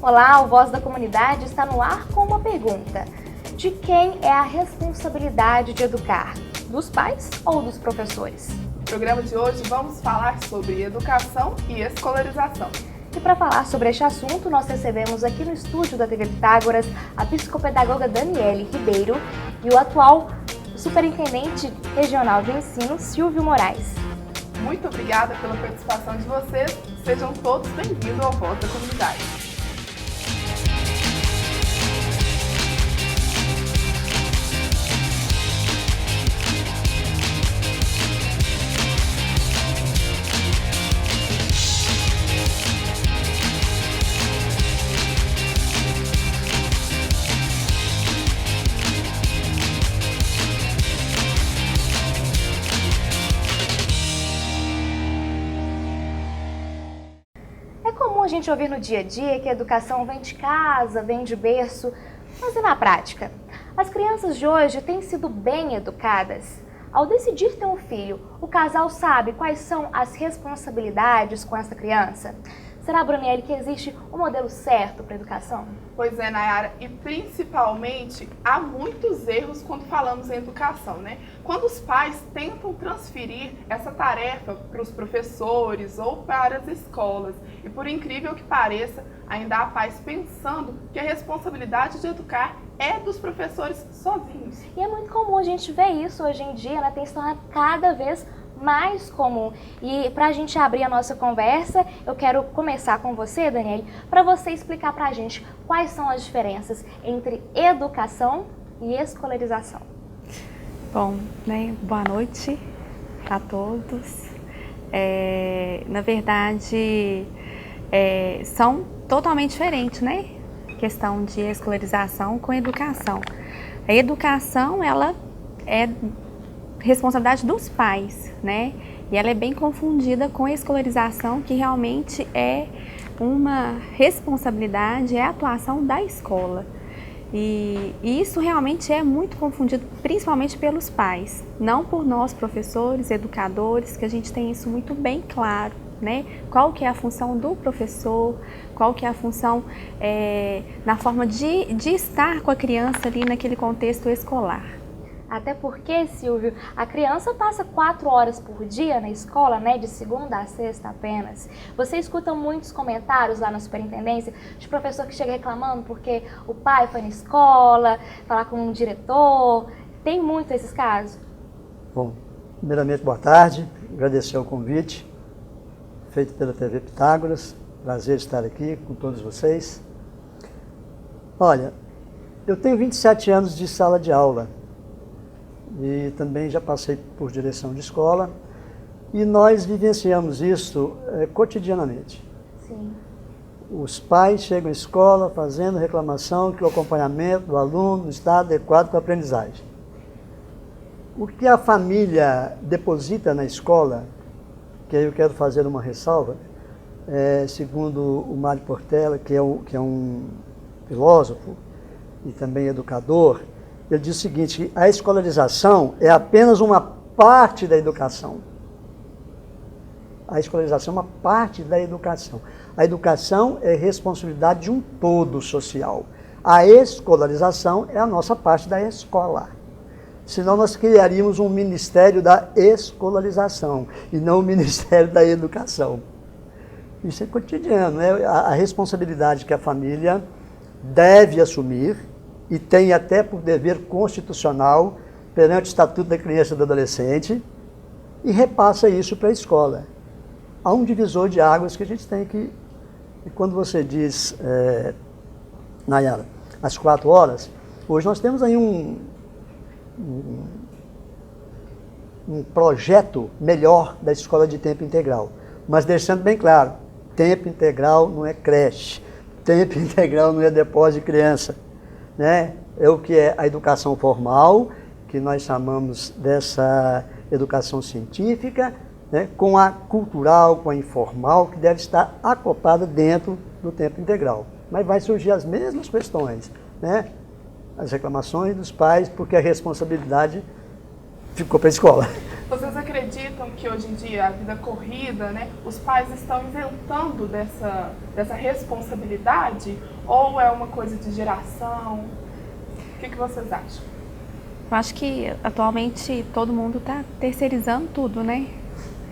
Olá, o Voz da Comunidade está no ar com uma pergunta. De quem é a responsabilidade de educar? Dos pais ou dos professores? No programa de hoje vamos falar sobre educação e escolarização. E para falar sobre este assunto, nós recebemos aqui no estúdio da TV Pitágoras a psicopedagoga Daniele Ribeiro e o atual superintendente regional de ensino, Silvio Moraes. Muito obrigada pela participação de vocês. Sejam todos bem-vindos ao Voz da Comunidade. A gente ouvir no dia a dia que a educação vem de casa, vem de berço, mas e na prática? As crianças de hoje têm sido bem educadas? Ao decidir ter um filho, o casal sabe quais são as responsabilidades com essa criança? Será, Brunelli, que existe um modelo certo para a educação? Pois é, Nayara, e principalmente há muitos erros quando falamos em educação, né? Quando os pais tentam transferir essa tarefa para os professores ou para as escolas, e por incrível que pareça, ainda há pais pensando que a responsabilidade de educar é dos professores sozinhos. E é muito comum a gente ver isso hoje em dia, né? Tem se tornado cada vez mais comum. E para a gente abrir a nossa conversa, eu quero começar com você, Daniele, para você explicar para a gente quais são as diferenças entre educação e escolarização. Bom, boa noite a todos. Na verdade, são totalmente diferentes, né? Questão de escolarização com educação. A educação, ela é responsabilidade dos pais, né? E ela é bem confundida com a escolarização, que realmente é uma responsabilidade, é a atuação da escola. E isso realmente é muito confundido, principalmente pelos pais, não por nós, professores, educadores, que a gente tem isso muito bem claro, né? Qual que é a função do professor, qual que é a função na forma de estar com a criança ali naquele contexto escolar. Até porque, Silvio, a criança passa 4 horas por dia na escola, né, de segunda a sexta apenas. Você escuta muitos comentários lá na superintendência de professor que chega reclamando porque o pai foi na escola, falar com um diretor. Tem muito esses casos? Bom, primeiramente, boa tarde. Agradecer o convite feito pela TV Pitágoras. Prazer estar aqui com todos vocês. Olha, eu tenho 27 anos de sala de aula. E também já passei por direção de escola, e nós vivenciamos isso cotidianamente. Sim. Os pais chegam à escola fazendo reclamação que o acompanhamento do aluno não está adequado com a aprendizagem. O que a família deposita na escola, que aí eu quero fazer uma ressalva, segundo o Mário Portela, que é um filósofo e também educador, ele diz o seguinte: a escolarização é apenas uma parte da educação. A escolarização é uma parte da educação. A educação é responsabilidade de um todo social. A escolarização é a nossa parte da escola. Senão nós criaríamos um ministério da escolarização e não o ministério da educação. Isso é cotidiano, né? A responsabilidade que a família deve assumir e tem até por dever constitucional perante o Estatuto da Criança e do Adolescente, e repassa isso para a escola. Há um divisor de águas que a gente tem que... E quando você diz, Nayara, às 4 horas, hoje nós temos aí um projeto melhor da escola de tempo integral, mas deixando bem claro, tempo integral não é creche, tempo integral não é depósito de criança. Né? É o que é a educação formal, que nós chamamos dessa educação científica, né? Com a cultural, com a informal, que deve estar acoplada dentro do tempo integral. Mas vai surgir as mesmas questões, né? As reclamações dos pais, porque a responsabilidade ficou para a escola. Vocês acreditam que hoje em dia a vida corrida, né, os pais estão isentando dessa responsabilidade? Ou é uma coisa de geração? O que vocês acham? Eu acho que atualmente todo mundo está terceirizando tudo, né?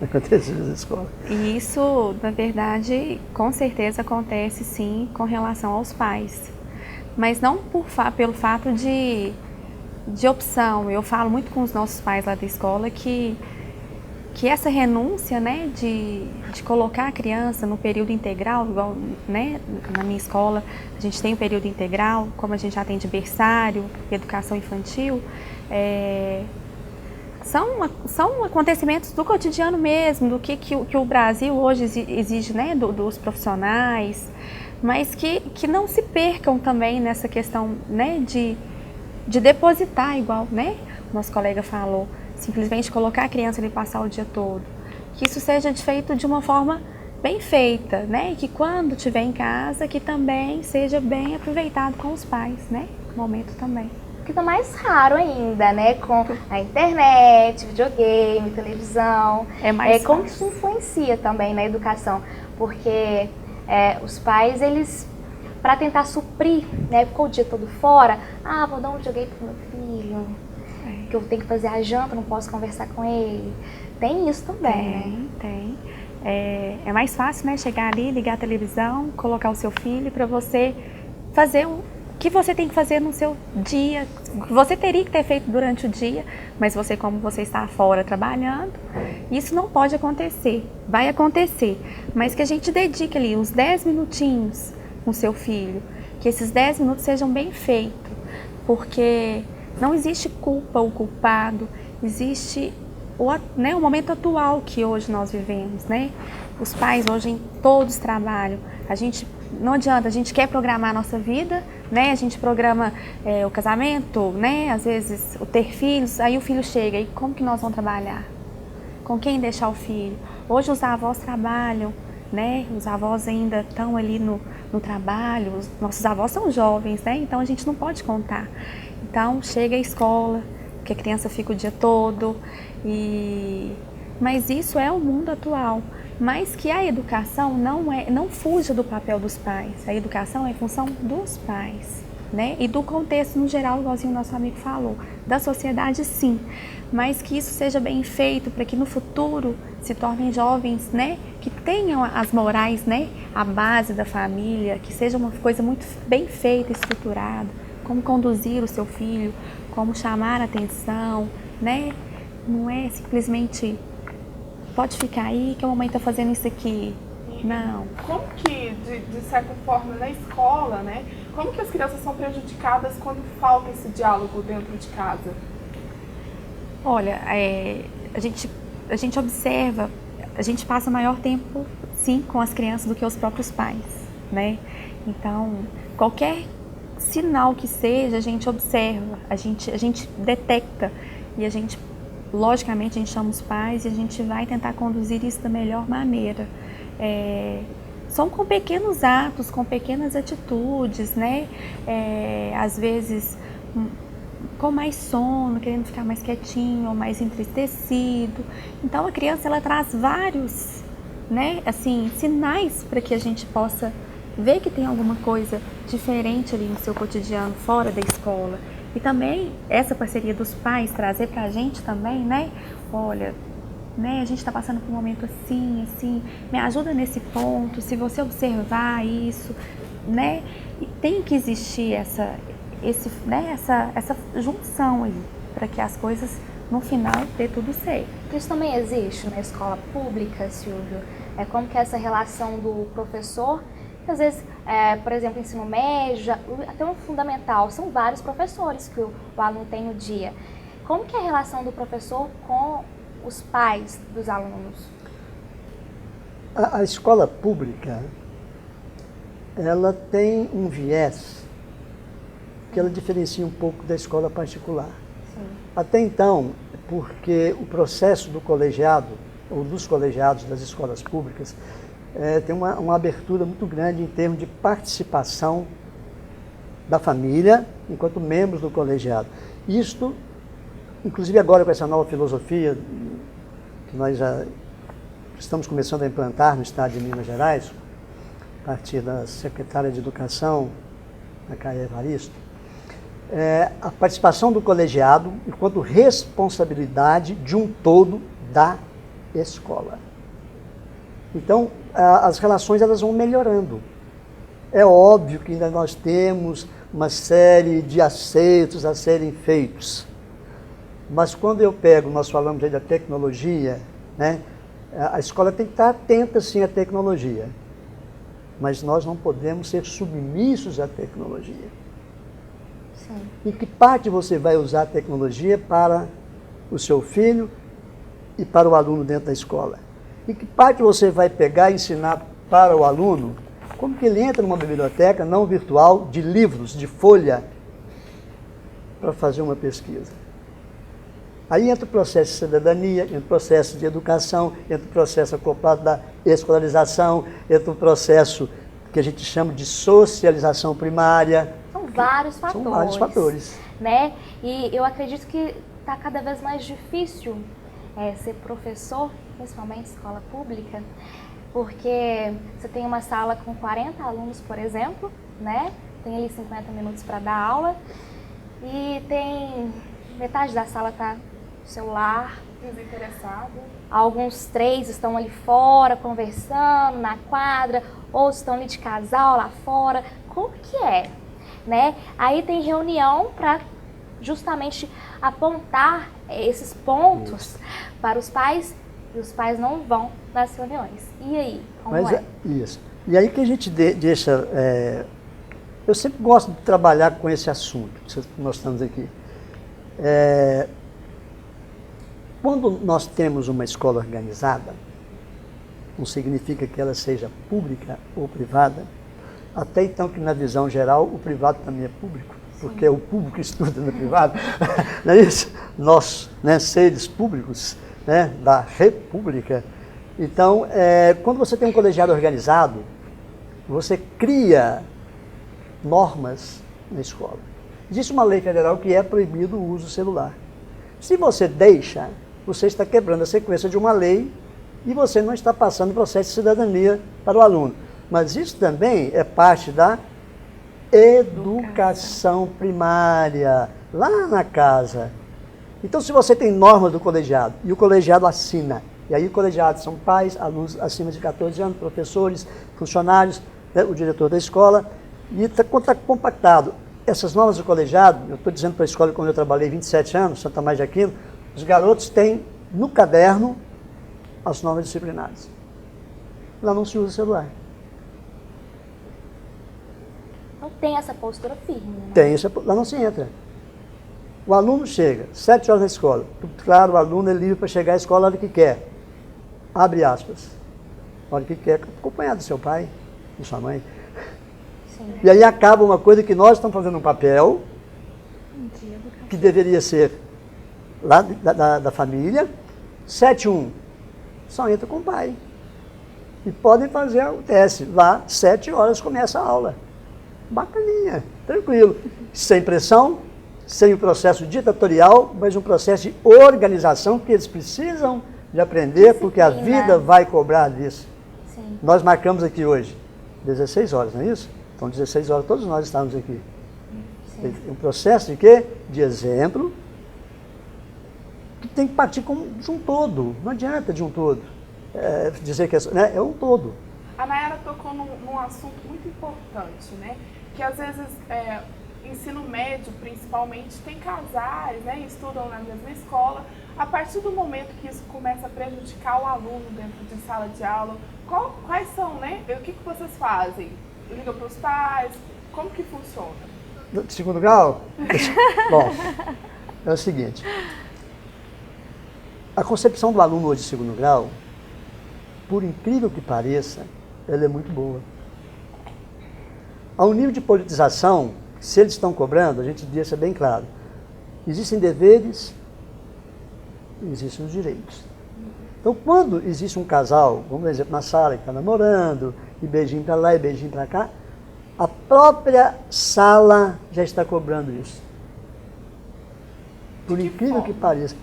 Acontece na escola. E isso, na verdade, com certeza acontece sim com relação aos pais. Mas não pelo fato de opção. Eu falo muito com os nossos pais lá da escola que essa renúncia, né, de colocar a criança no período integral, igual, né, na minha escola a gente tem o período integral, como a gente atende berçário, educação infantil, são acontecimentos do cotidiano mesmo, do que o Brasil hoje exige, né, dos profissionais, mas que não se percam também nessa questão, né, de depositar, igual, né, o nosso colega falou, simplesmente colocar a criança ali e passar o dia todo. Que isso seja feito de uma forma bem feita, né, e que quando estiver em casa, que também seja bem aproveitado com os pais, né, no momento também. Que tá mais raro ainda, né, com a internet, videogame, televisão. É mais como que isso influencia também na educação? Porque os pais, eles, para tentar suprir, né, ficou o dia todo fora, vou dar um videogame pro meu filho, que eu tenho que fazer a janta, não posso conversar com ele. Tem isso também, Tem. É mais fácil, né, chegar ali, ligar a televisão, colocar o seu filho para você fazer o que você tem que fazer no seu dia, que você teria que ter feito durante o dia, mas você, como você está fora trabalhando, isso não pode acontecer. Vai acontecer, mas que a gente dedique ali uns 10 minutinhos com o seu filho, que esses 10 minutos sejam bem feitos, porque não existe culpa ou culpado, existe o momento atual que hoje nós vivemos, né? Os pais hoje todos trabalham, não adianta, a gente quer programar a nossa vida, né? A gente programa o casamento, né? Às vezes o ter filhos, aí o filho chega, e como que nós vamos trabalhar? Com quem deixar o filho? Hoje os avós trabalham, né? Os avós ainda estão ali no trabalho, os nossos avós são jovens, né? Então a gente não pode contar. Então chega a escola, que a criança fica o dia todo, mas isso é o mundo atual. Mas que a educação não fuja do papel dos pais. A educação é em função dos pais, né? E do contexto no geral, igualzinho o nosso amigo falou. Da sociedade, sim. Mas que isso seja bem feito para que no futuro se tornem jovens, né? Que tenham as morais, né? A base da família, que seja uma coisa muito bem feita, estruturada. Como conduzir o seu filho, como chamar a atenção, né? Não é simplesmente... Pode ficar aí que a mamãe está fazendo isso aqui. Não. Como que, de certa forma, na escola, né? Como que as crianças são prejudicadas quando falta esse diálogo dentro de casa? Olha, a gente observa, a gente passa maior tempo, sim, com as crianças do que os próprios pais, né? Então, qualquer sinal que seja, a gente observa, a gente detecta e logicamente, a gente chama os pais e a gente vai tentar conduzir isso da melhor maneira. São com pequenos atos, com pequenas atitudes, né? Às vezes, com mais sono, querendo ficar mais quietinho ou mais entristecido. Então, a criança, ela traz vários, né, assim, sinais para que a gente possa ver que tem alguma coisa diferente ali no seu cotidiano, fora da escola. E também essa parceria dos pais trazer pra gente também, né? Olha, né, a gente está passando por um momento assim, me ajuda nesse ponto, se você observar isso, né? E tem que existir essa junção aí, para que as coisas no final dê tudo certo. Isso também existe na escola pública, Silvio? Como que é essa relação do professor, que às vezes, por exemplo, ensino médio, até um fundamental, são vários professores que o aluno tem no dia. Como que é a relação do professor com os pais dos alunos? A escola pública, ela tem um viés que ela diferencia um pouco da escola particular. Sim. Até então, porque o processo do colegiado, ou dos colegiados das escolas públicas, tem uma abertura muito grande em termos de participação da família enquanto membros do colegiado. Isto inclusive agora com essa nova filosofia que nós já estamos começando a implantar no estado de Minas Gerais, a partir da secretária de Educação, a Caia Evaristo, a participação do colegiado enquanto responsabilidade de um todo da escola. Então, as relações elas vão melhorando. É óbvio que ainda nós temos uma série de acertos a serem feitos. Mas quando eu pego, nós falamos aí da tecnologia, né? A escola tem que estar atenta sim à tecnologia. Mas nós não podemos ser submissos à tecnologia. Sim. Em que parte você vai usar a tecnologia para o seu filho e para o aluno dentro da escola? Em que parte você vai pegar e ensinar para o aluno como que ele entra numa biblioteca não virtual de livros, de folha, para fazer uma pesquisa? Aí entra o processo de cidadania, entra o processo de educação, entra o processo acoplado da escolarização, entra o processo que a gente chama de socialização primária. São vários fatores. São vários fatores. Né? E eu acredito que está cada vez mais difícil ser professor, principalmente escola pública, porque você tem uma sala com 40 alunos, por exemplo, né? Tem ali 50 minutos para dar aula e tem metade da sala está no celular, Desinteressado. alguns 3 estão ali fora conversando na quadra, outros estão ali de casal lá fora. Como que é? Né? Aí tem reunião para justamente apontar esses pontos para os pais, e os pais não vão nas reuniões. E aí, como Mas é? Isso. E aí que a gente deixa... eu sempre gosto de trabalhar com esse assunto que nós estamos aqui. Quando nós temos uma escola organizada, não significa que ela seja pública ou privada, até então que na visão geral o privado também é público, porque é o público que estuda no privado, não é isso? Nós, né, seres públicos, né, da república. Então, quando você tem um colegiado organizado, você cria normas na escola. Existe uma lei federal que é proibido o uso do celular. Se você deixa, você está quebrando a sequência de uma lei e você não está passando o processo de cidadania para o aluno. Mas isso também é parte da educação primária, lá na casa. Então, se você tem normas do colegiado e o colegiado assina, e aí o colegiado são pais, alunos acima de 14 anos, professores, funcionários, né, o diretor da escola, e está compactado. Essas normas do colegiado, eu estou dizendo para a escola quando eu trabalhei 27 anos, Santa Maria de Aquino, os garotos têm no caderno as normas disciplinares. Lá não se usa celular. Então tem essa postura firme, né? Tem, lá não se entra. O aluno chega, 7 horas na escola. Claro, o aluno é livre para chegar à escola a hora que quer. Abre aspas. A hora que quer, acompanhado do seu pai, de sua mãe. Sim. E aí acaba uma coisa que nós estamos fazendo um papel, que deveria ser lá da família, 7-1, só entra com o pai. E podem fazer o teste. Lá, 7 horas começa a aula. Bacaninha, tranquilo. Sem pressão, sem o processo ditatorial, mas um processo de organização que eles precisam de aprender, porque a vida vai cobrar disso. Sim. Nós marcamos aqui hoje 16 horas, não é isso? Então, 16 horas, todos nós estamos aqui. Sim. Um processo de quê? De exemplo, que tem que partir de um todo. Não adianta de um todo. Dizer que é um todo. A Nayara tocou num assunto muito importante, né? Que às vezes, ensino médio, principalmente, tem casais, né? Estudam na mesma escola. A partir do momento que isso começa a prejudicar o aluno dentro de sala de aula, quais são, né? O que vocês fazem? Ligam para os pais? Como que funciona? De segundo grau? Bom, é o seguinte. A concepção do aluno hoje de segundo grau, por incrível que pareça, ela é muito boa. Há um nível de politização, se eles estão cobrando, a gente deixa bem claro. Existem deveres, existem os direitos. Então, quando existe um casal, vamos dar um exemplo, na sala, que está namorando, e beijinho para lá e beijinho para cá, a própria sala já está cobrando isso. por incrível que pareça,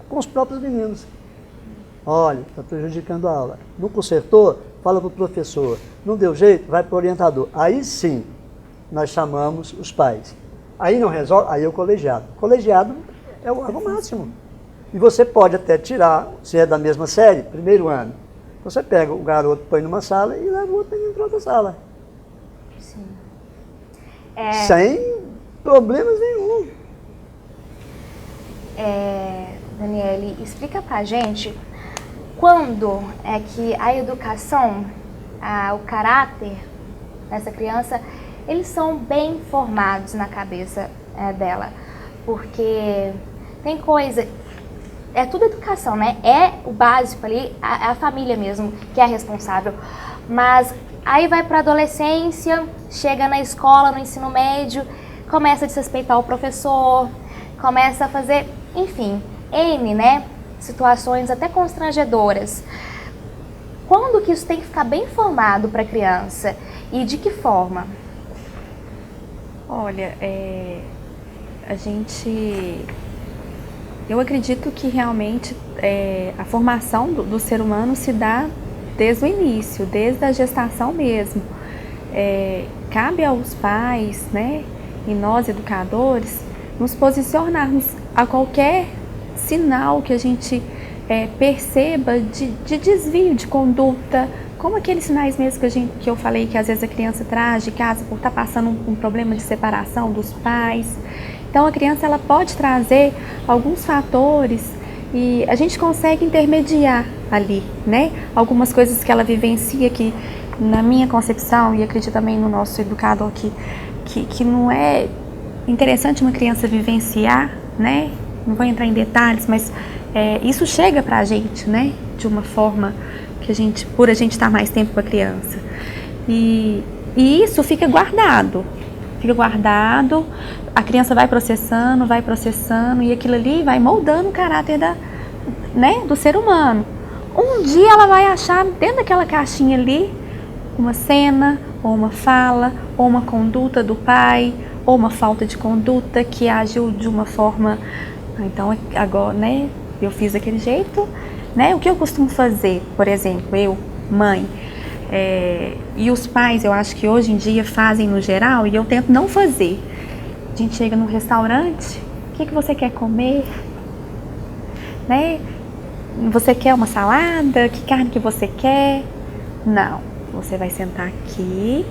com os próprios meninos. Olha, está prejudicando a aula. Não consertou? Fala para o professor. Não deu jeito? Vai para o orientador. Aí sim, nós chamamos os pais. Aí não resolve? Aí é o colegiado. O colegiado é o órgão máximo. E você pode até tirar, se é da mesma série, primeiro ano. Você pega o garoto, põe numa sala e leva o outro para outra sala. Sim. Sem problemas nenhum. Daniele, explica pra gente quando é que a educação, o caráter dessa criança, eles são bem formados na cabeça dela. Porque tem coisa... É tudo educação, né? É o básico ali, a família mesmo que é responsável. Mas aí vai para a adolescência, chega na escola, no ensino médio, começa a desrespeitar o professor, começa a fazer, enfim, N, né? Situações até constrangedoras. Quando que isso tem que ficar bem formado para a criança? E de que forma? Olha, eu acredito que realmente a formação do ser humano se dá desde o início, desde a gestação mesmo. Cabe aos pais, né, e nós educadores, nos posicionarmos a qualquer sinal que a gente perceba de desvio de conduta, como aqueles sinais mesmo que eu falei que às vezes a criança traz de casa por estar passando um problema de separação dos pais. Então a criança ela pode trazer alguns fatores e a gente consegue intermediar ali, né? Algumas coisas que ela vivencia que na minha concepção e acredito também no nosso educador que não é interessante uma criança vivenciar, né? Não vou entrar em detalhes, mas isso chega pra gente, né? De uma forma que por a gente estar mais tempo com a criança. E isso fica guardado. A criança vai processando e aquilo ali vai moldando o caráter do ser humano. Um dia ela vai achar dentro daquela caixinha ali uma cena, ou uma fala, ou uma conduta do pai, ou uma falta de conduta que agiu de uma forma, então agora, né, eu fiz daquele jeito, né, o que eu costumo fazer, por exemplo, eu, mãe, e os pais, eu acho que hoje em dia fazem no geral, e eu tento não fazer. A gente chega no restaurante, o que você quer comer? Né? Você quer uma salada? Que carne que você quer? Não, você vai sentar aqui,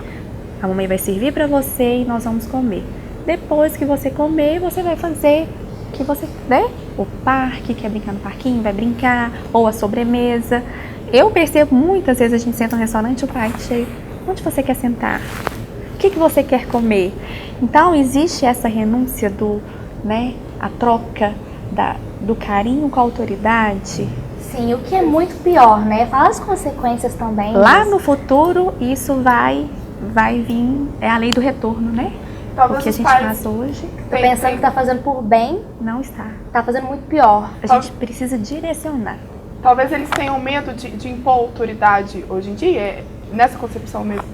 a mamãe vai servir para você e nós vamos comer. Depois que você comer, você vai fazer o que você, né? O parque, quer brincar no parquinho, vai brincar, ou a sobremesa. Eu percebo muitas vezes a gente senta no restaurante e o pai chega, onde você quer sentar? O que você quer comer? Então existe essa renúncia a troca do carinho com a autoridade. Sim, o que é muito pior, né? Fala as consequências também. Lá no futuro isso vai vir, é a lei do retorno, né? Talvez o que a gente faz hoje. Tô pensando que tá fazendo por bem, não está. Tá fazendo muito pior. A gente precisa direcionar. Talvez eles tenham medo de impor autoridade hoje em dia, nessa concepção mesmo.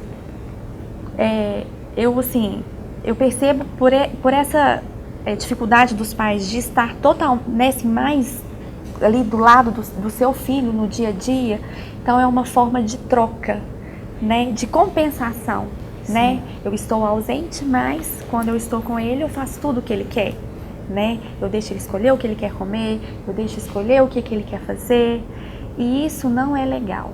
Eu percebo por essa dificuldade dos pais de estar mais ali do lado do seu filho no dia a dia, então é uma forma de troca, né, de compensação, né? Eu estou ausente, mas quando eu estou com ele eu faço tudo o que ele quer, né? Eu deixo ele escolher o que ele quer comer, eu deixo escolher o que ele quer fazer, e isso não é legal.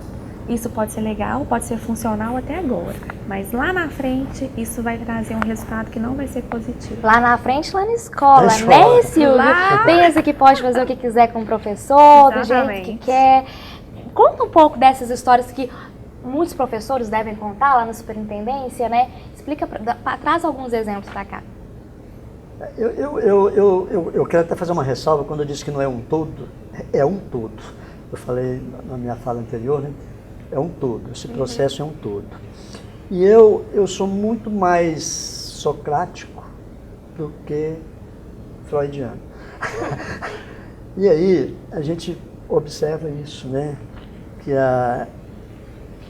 Isso pode ser legal, pode ser funcional até agora, mas lá na frente isso vai trazer um resultado que não vai ser positivo. Lá na frente, lá na escola, né, Silvio? Pensa que pode fazer o que quiser com o professor, do jeito que quer. Conta um pouco dessas histórias que muitos professores devem contar lá na superintendência, né? Explica, traz alguns exemplos para cá. Eu quero até fazer uma ressalva quando eu disse que não é um todo, é um todo. Eu falei na minha fala anterior, né? É um todo, esse processo é um todo. E eu sou muito mais socrático do que freudiano. E aí a gente observa isso, né? Que a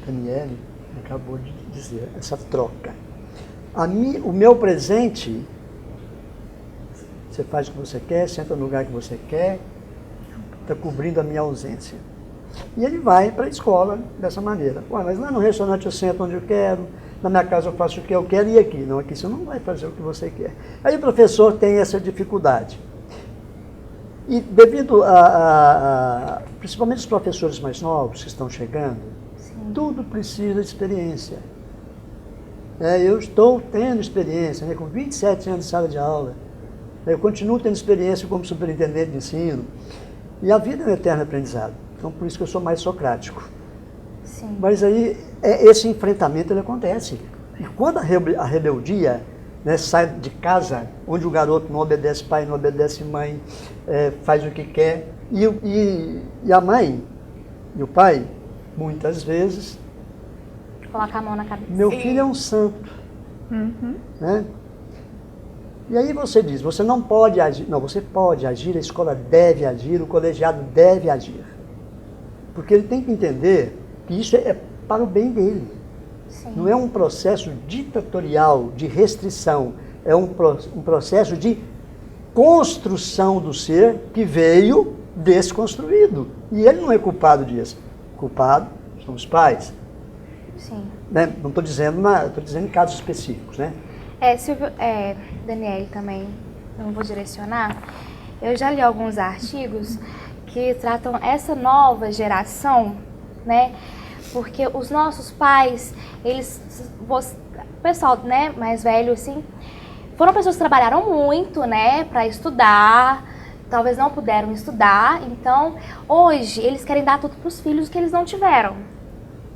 Daniele acabou de dizer, essa troca. O meu presente, Você faz o que você quer, senta no lugar que você quer, está cobrindo a minha ausência. E ele vai para a escola dessa maneira. Ué, mas lá no restaurante eu sento onde eu quero, na minha casa eu faço o que eu quero, e aqui? Não, aqui você não vai fazer o que você quer. Aí o professor tem essa dificuldade. E devido principalmente os professores mais novos que estão chegando, tudo precisa de experiência. Eu estou tendo experiência, né, com 27 anos de sala de aula. Eu continuo tendo experiência como superintendente de ensino. E a vida é um eterno aprendizado. Então, por isso que eu sou mais socrático. Sim. Mas aí, esse enfrentamento ele acontece. E quando a rebeldia, né, sai de casa, onde o garoto não obedece pai, não obedece mãe, faz o que quer, e a mãe e o pai, muitas vezes, Coloca a mão na cabeça. meu filho é um santo. Né? E aí você diz, você não pode agir. Não, você pode agir, a escola deve agir, o colegiado deve agir. Porque ele tem que entender que isso é para o bem dele. Sim. Não é um processo ditatorial, de restrição. É um processo de construção do ser que veio desconstruído. E ele não é culpado disso. Culpado são os pais. Sim. Né? Não estou dizendo, estou dizendo em casos específicos, né? Silvio, Daniele também, eu não vou direcionar. Eu já li alguns artigos que tratam essa nova geração, né? Porque os nossos pais, o pessoal, né, mais velho, assim, foram pessoas que trabalharam muito, né, para estudar, talvez não puderam estudar. Então, hoje, eles querem dar tudo para os filhos que eles não tiveram,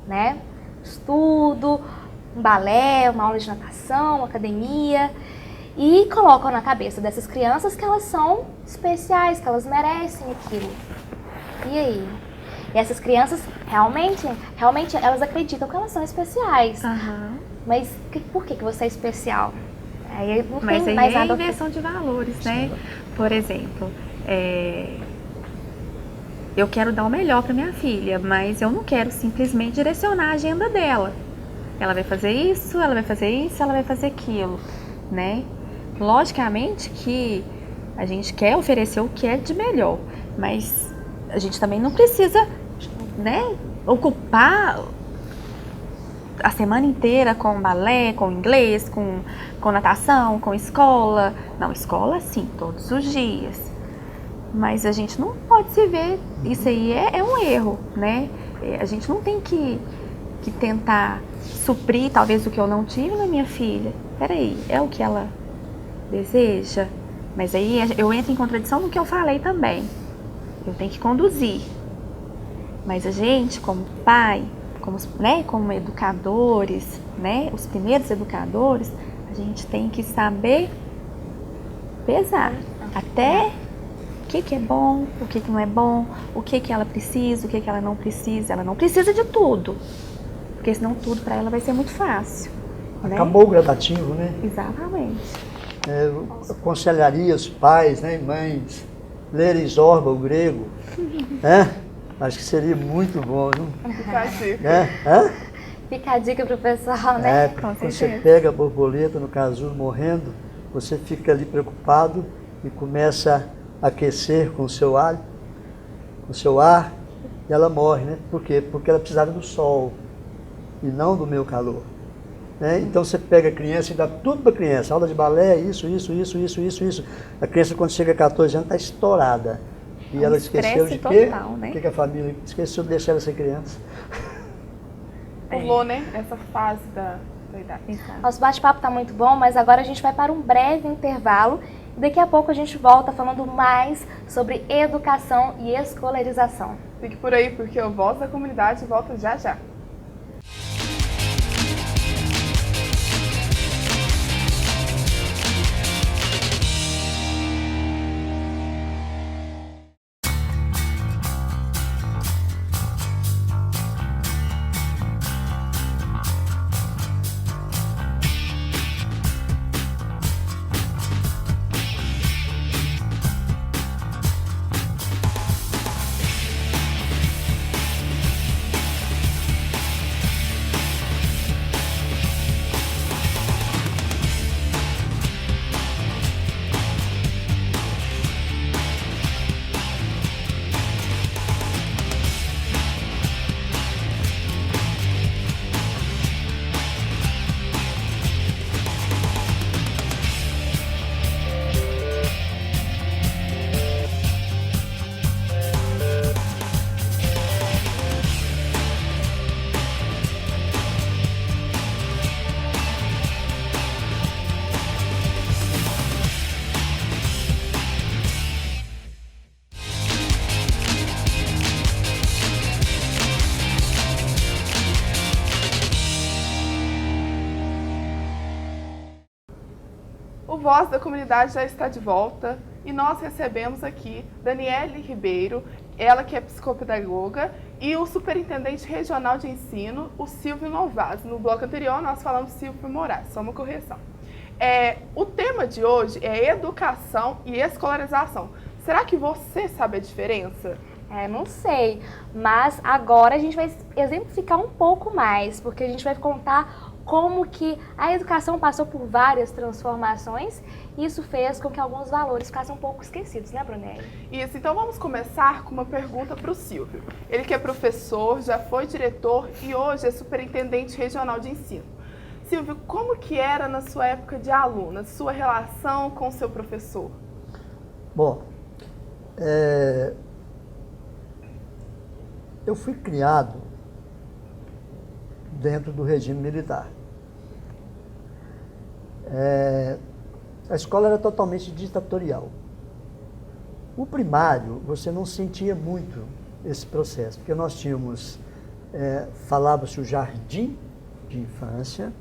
né? Estudo, um balé, uma aula de natação, uma academia, e colocam na cabeça dessas crianças que elas são especiais, que elas merecem aquilo. E aí? E essas crianças realmente elas acreditam que elas são especiais. Mas por que você é especial? Aí não Mas tem aí mais é nada. inversão de valores, né? Por exemplo, eu quero dar o melhor para minha filha, mas eu não quero simplesmente direcionar a agenda dela. Ela vai fazer isso, ela vai fazer isso, ela vai fazer aquilo, né? Logicamente que a gente quer oferecer o que é de melhor, mas a gente também não precisa, né, ocupar a semana inteira com balé, com inglês, com natação, com escola. Não, escola sim, todos os dias. Mas a gente não pode se ver, isso aí é um erro, né? A gente não tem que tentar suprir talvez o que eu não tive na minha filha. Peraí, é o que ela deseja? Mas aí eu entro em contradição no que eu falei também. Eu tenho que conduzir. Mas a gente, como pai, como educadores, né, os primeiros educadores, a gente tem que saber pesar. Até o que é bom, o que não é bom, o que ela precisa, o que ela não precisa. Ela não precisa de tudo, porque senão tudo para ela vai ser muito fácil. Acabou o gradativo, né? Exatamente. Eu aconselharia os pais, né, mães, lerem Zorba, o grego, né? Acho que seria muito bom, não? Fica a dica. Fica a dica pro pessoal, né? Quando você pega a borboleta no casulo morrendo, você fica ali preocupado e começa a aquecer com o seu ar, e ela morre, né? Por quê? Porque ela precisava do sol e não do meu calor. Né? Então você pega a criança e dá tudo para a criança, aula de balé, isso. A criança quando chega a 14 anos está estourada. E ela esqueceu de quê? Total, né? O que a família esqueceu de deixar ela ser criança. Pulou, né? Essa fase da idade. Nosso bate-papo está muito bom, mas agora a gente vai para um breve intervalo. E daqui a pouco a gente volta falando mais sobre educação e escolarização. Fique por aí, porque o Voz da Comunidade volta já já. O Voz da Comunidade já está de volta e nós recebemos aqui Daniele Ribeiro, ela que é psicopedagoga, e o Superintendente Regional de Ensino, o Silvio Novas. No bloco anterior nós falamos Silvio Moraes, só uma correção. O tema de hoje é educação e escolarização. Será que você sabe a diferença? Não sei, mas agora a gente vai exemplificar um pouco mais, porque a gente vai contar como que a educação passou por várias transformações e isso fez com que alguns valores ficassem um pouco esquecidos, né, Brunelli? Isso, então vamos começar com uma pergunta para o Silvio. Ele que é professor, já foi diretor e hoje é superintendente regional de ensino. Silvio, como que era na sua época de aluna, sua relação com o seu professor? Bom, eu fui criado dentro do regime militar. A escola era totalmente ditatorial. O primário, você não sentia muito esse processo, porque nós tínhamos, falava-se o jardim de infância,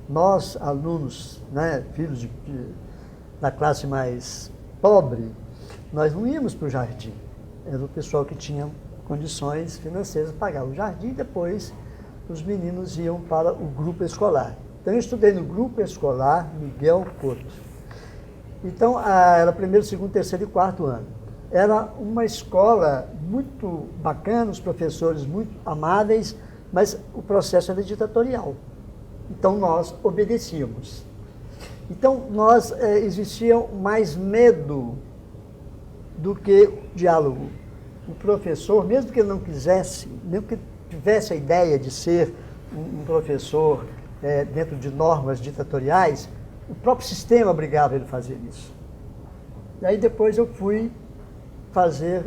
nós, alunos, né, filhos da classe mais pobre, nós não íamos para o jardim. Era o pessoal que tinha condições financeiras de pagar o jardim e depois os meninos iam para o grupo escolar. Então eu estudei no grupo escolar Miguel Couto. Então era primeiro, segundo, terceiro e quarto ano. Era uma escola muito bacana, os professores muito amáveis, mas o processo era ditatorial. Então nós obedecíamos. Então existia mais medo do que diálogo. O professor, mesmo que ele não quisesse, mesmo que tivesse a ideia de ser um professor dentro de normas ditatoriais, o próprio sistema obrigava ele a fazer isso. E aí depois eu fui fazer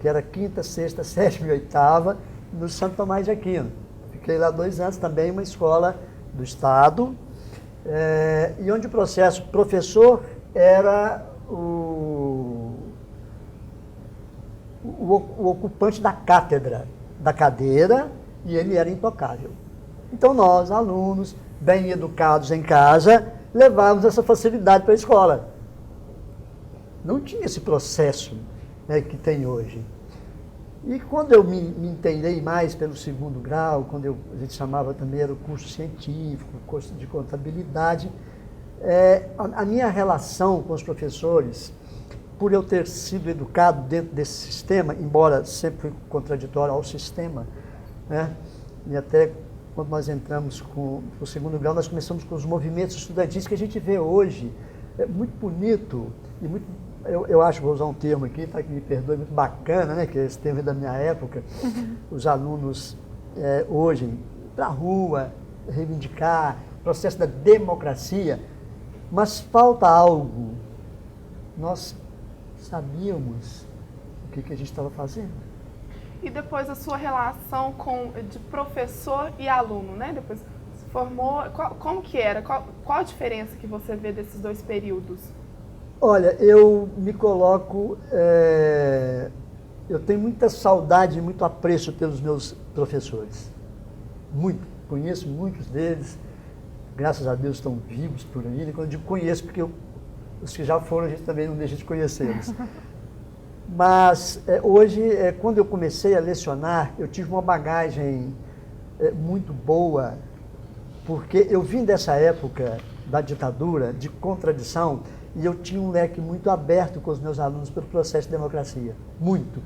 que era quinta, sexta, sétima e oitava, no Santo Tomás de Aquino. Fiquei lá 2 anos, também uma escola do Estado, e onde o processo professor era o ocupante da cátedra, da cadeira, e ele era intocável. Então nós, alunos, bem educados em casa, levávamos essa facilidade para a escola. Não tinha esse processo, né, que tem hoje. E quando eu me inteirei mais pelo segundo grau, quando a gente chamava também, era o curso científico, o curso de contabilidade, a minha relação com os professores, por eu ter sido educado dentro desse sistema, embora sempre fui contraditório ao sistema, né? E até quando nós entramos com o segundo grau, nós começamos com os movimentos estudantis que a gente vê hoje. É muito bonito e muito, eu acho, vou usar um termo aqui, tá, que me perdoe, muito bacana, né? Que esse termo é da minha época. Os alunos hoje para a rua, reivindicar, processo da democracia, mas falta algo. Nós sabíamos o que a gente estava fazendo. E depois a sua relação de professor e aluno, né? Depois se formou, como que era? Qual a diferença que você vê desses 2 períodos? Olha, eu me coloco, eu tenho muita saudade e muito apreço pelos meus professores. Muito, conheço muitos deles, graças a Deus estão vivos por aí. Quando eu digo conheço, porque os que já foram, a gente também não deixa de conhecê-los. Mas hoje, quando eu comecei a lecionar, eu tive uma bagagem muito boa, porque eu vim dessa época da ditadura, de contradição, e eu tinha um leque muito aberto com os meus alunos pelo processo de democracia. Muito.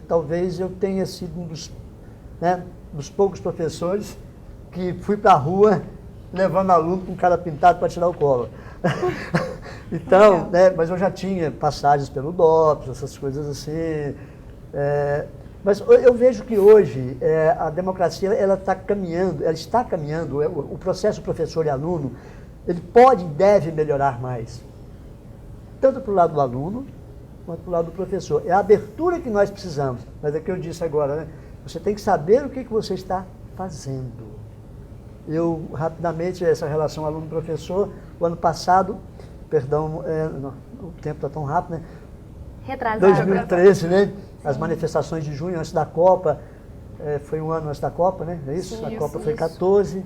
Talvez eu tenha sido um dos poucos professores que fui para a rua levando aluno com cara pintado para tirar o colo. Então, mas eu já tinha passagens pelo DOPS, essas coisas assim. Mas eu vejo que hoje a democracia ela está caminhando, o processo professor e aluno, ele pode e deve melhorar mais. Tanto para o lado do aluno, quanto para o lado do professor. É a abertura que nós precisamos. Mas é o que eu disse agora, né? Você tem que saber o que você está fazendo. Eu, rapidamente, essa relação aluno-professor, o ano passado, perdão, o tempo está tão rápido, né? Retrasado. 2013, né? As manifestações de junho, antes da Copa, foi um ano antes da Copa, né? É isso? Sim, a Copa isso, foi 14,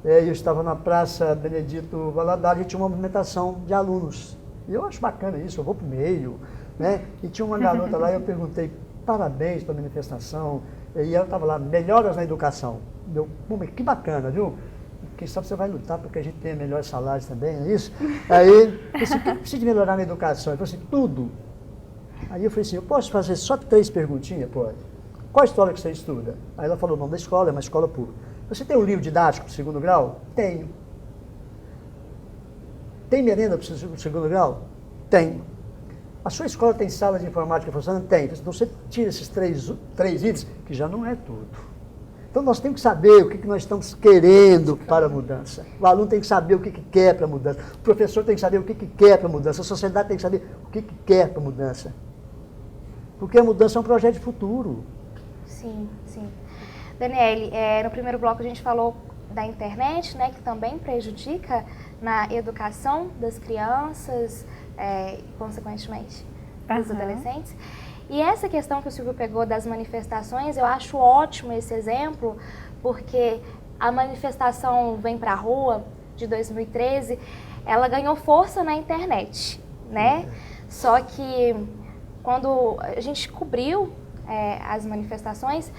Eu estava na Praça Benedito Valadares e tinha uma movimentação de alunos. E eu acho bacana isso, eu vou para o meio, né? E tinha uma garota lá e eu perguntei, parabéns pela manifestação. E ela estava lá, melhoras na educação. Eu, mas que bacana, viu? Quem sabe você vai lutar para que a gente tenha melhores salários também, não é isso? Aí, eu disse, o que precisa de melhorar na educação? Ele falou assim, tudo. Aí eu falei assim, eu posso fazer só 3 perguntinhas? Pode. Qual a escola que você estuda? Aí ela falou, o nome da escola é uma escola pública. Você tem um livro didático para o 2º grau? Tenho. Tem merenda para o 2º grau? Tenho. A sua escola tem sala de informática funcionando? Tem. Então você tira esses 3 itens, que já não é tudo. Então nós temos que saber o que nós estamos querendo para a mudança. O aluno tem que saber o que quer para a mudança. O professor tem que saber o que quer para a mudança. A sociedade tem que saber o que quer para a mudança. Porque a mudança é um projeto de futuro. Sim, sim. Daniele, no primeiro bloco a gente falou da internet, né, que também prejudica na educação das crianças e, consequentemente, dos adolescentes. E essa questão que o Silvio pegou das manifestações, eu acho ótimo esse exemplo, porque a manifestação Vem Pra Rua, de 2013, ela ganhou força na internet, né? Só que quando a gente cobriu as manifestações,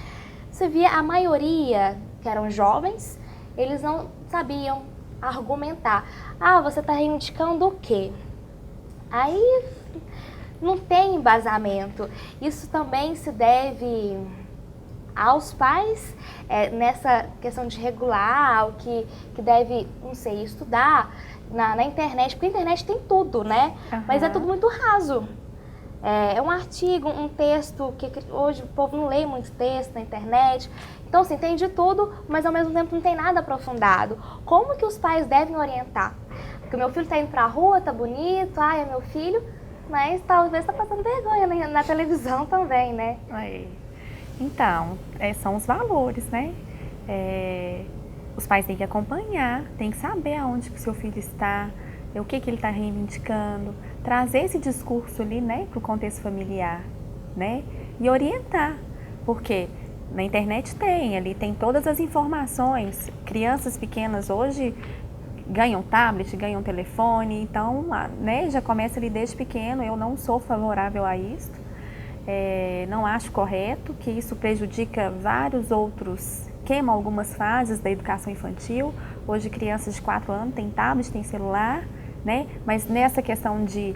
você via a maioria, que eram jovens, eles não sabiam argumentar. Ah, você está reivindicando o quê? Aí não tem embasamento. Isso também se deve aos pais, nessa questão de regular o que deve, não sei, estudar na internet, porque a internet tem tudo, né? Uhum. Mas é tudo muito raso. É um artigo, um texto, que hoje o povo não lê muito texto na internet. Então, assim, tem de tudo, mas ao mesmo tempo não tem nada aprofundado. Como que os pais devem orientar? Porque o meu filho está indo pra rua, tá bonito, é meu filho, mas talvez está passando vergonha na televisão também, né? Então, são os valores, né? Os pais têm que acompanhar, têm que saber aonde que o seu filho está, o que ele está reivindicando, trazer esse discurso ali, né, para o contexto familiar, né? E orientar, porque na internet tem todas as informações. Crianças pequenas hoje ganham tablet, ganham telefone, então, né, já começa ali desde pequeno. Eu não sou favorável a isso, não acho correto, que isso prejudica vários outros, queima algumas fases da educação infantil. Hoje crianças de 4 anos têm tablet, têm celular, né? Mas nessa questão de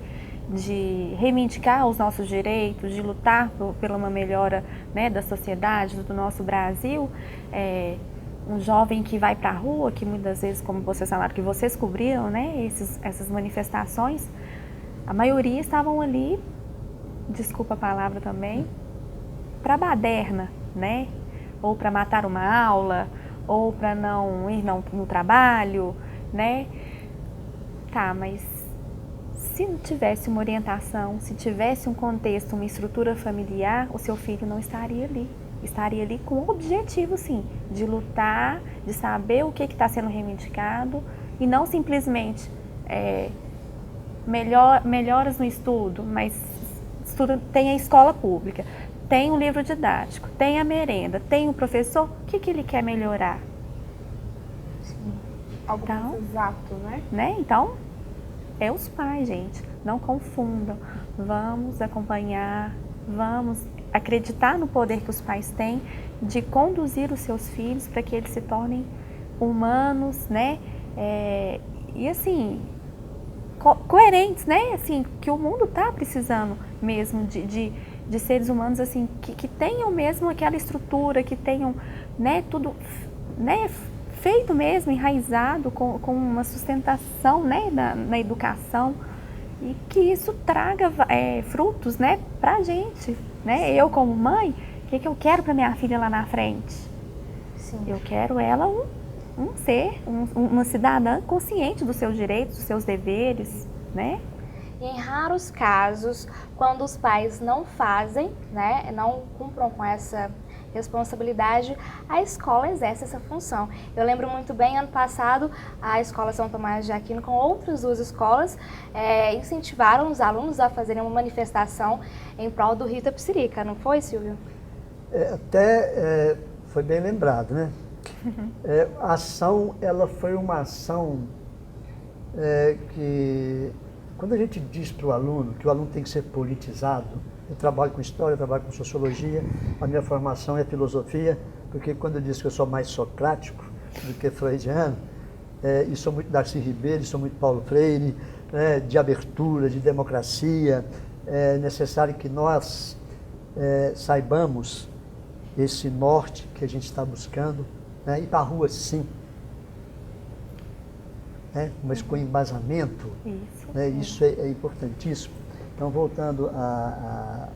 reivindicar os nossos direitos, de lutar pela uma melhora, né, da sociedade, do nosso Brasil, um jovem que vai para a rua, que muitas vezes, como vocês falaram, que vocês cobriram, né, essas manifestações, a maioria estavam ali, desculpa a palavra também, para baderna, né? Ou para matar uma aula, ou para não ir no trabalho, né? Tá, mas se não tivesse uma orientação, se tivesse um contexto, uma estrutura familiar, o seu filho não estaria ali. Estaria ali com o objetivo, sim, de lutar, de saber o que está sendo reivindicado e não simplesmente melhoras no estudo, mas tem a escola pública, tem um livro didático, tem a merenda, tem o professor, o que ele quer melhorar? Sim. Algo mais exato, né? Então, os pais, gente, não confundam. Vamos acompanhar, vamos acreditar no poder que os pais têm de conduzir os seus filhos para que eles se tornem humanos, né? E assim, coerentes, né? Assim, que o mundo está precisando mesmo de seres humanos assim, que tenham mesmo aquela estrutura, que tenham, né, tudo, né, feito mesmo, enraizado, com uma sustentação, né, na educação, e que isso traga frutos, né, pra gente, né? Eu como mãe, o que eu quero para minha filha lá na frente? Sim. Eu quero ela uma cidadã consciente dos seus direitos, dos seus deveres, né? E em raros casos, quando os pais não fazem, né, não cumpram com essa responsabilidade, a escola exerce essa função. Eu lembro muito bem, ano passado, a Escola São Tomás de Aquino, com outras 2 escolas, incentivaram os alunos a fazerem uma manifestação em prol do Rio Itapecerica, não foi, Silvio? Foi bem lembrado, né? A ação, ela foi uma ação que, quando a gente diz para o aluno que o aluno tem que ser politizado, eu trabalho com história, eu trabalho com sociologia, a minha formação é filosofia, porque quando eu disse que eu sou mais socrático do que freudiano, e sou muito Darcy Ribeiro, sou muito Paulo Freire, de abertura, de democracia, é necessário que nós saibamos esse norte que a gente está buscando, ir para a rua sim, mas com embasamento, isso é importantíssimo. Então, voltando à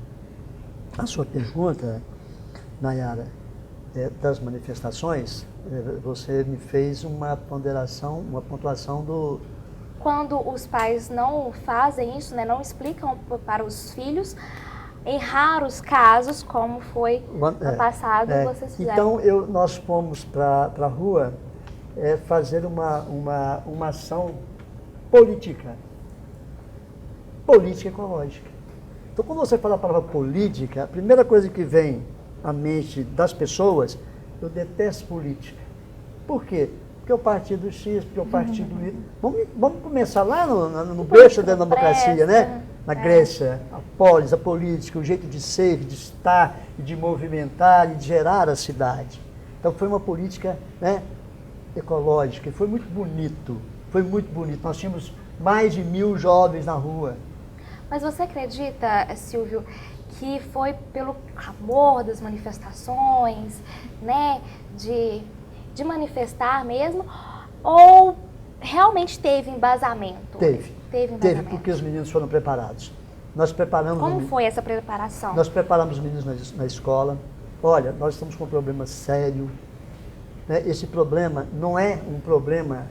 sua pergunta, Nayara, das manifestações, você me fez uma ponderação, uma pontuação do... Quando os pais não fazem isso, não explicam para os filhos, em raros casos, como foi no passado, vocês fizeram. Então, nós fomos para a rua fazer uma ação política ecológica. Então, quando você fala a palavra política, a primeira coisa que vem à mente das pessoas, eu detesto política. Por quê? Porque o partido X, porque o partido Y. Vamos começar lá no berço da democracia, né? Na Grécia, a polis, a política, o jeito de ser, de estar, de movimentar e de gerar a cidade. Então, foi uma política ecológica, e foi muito bonito. Foi muito bonito. Nós tínhamos mais de 1000 jovens na rua. Mas você acredita, Silvio, que foi pelo clamor das manifestações, de manifestar mesmo, ou realmente teve embasamento? Teve embasamento. Teve, porque os meninos foram preparados. Nós preparamos... Como foi essa preparação? Nós preparamos os meninos na escola. Olha, nós estamos com um problema sério. Esse problema não é um problema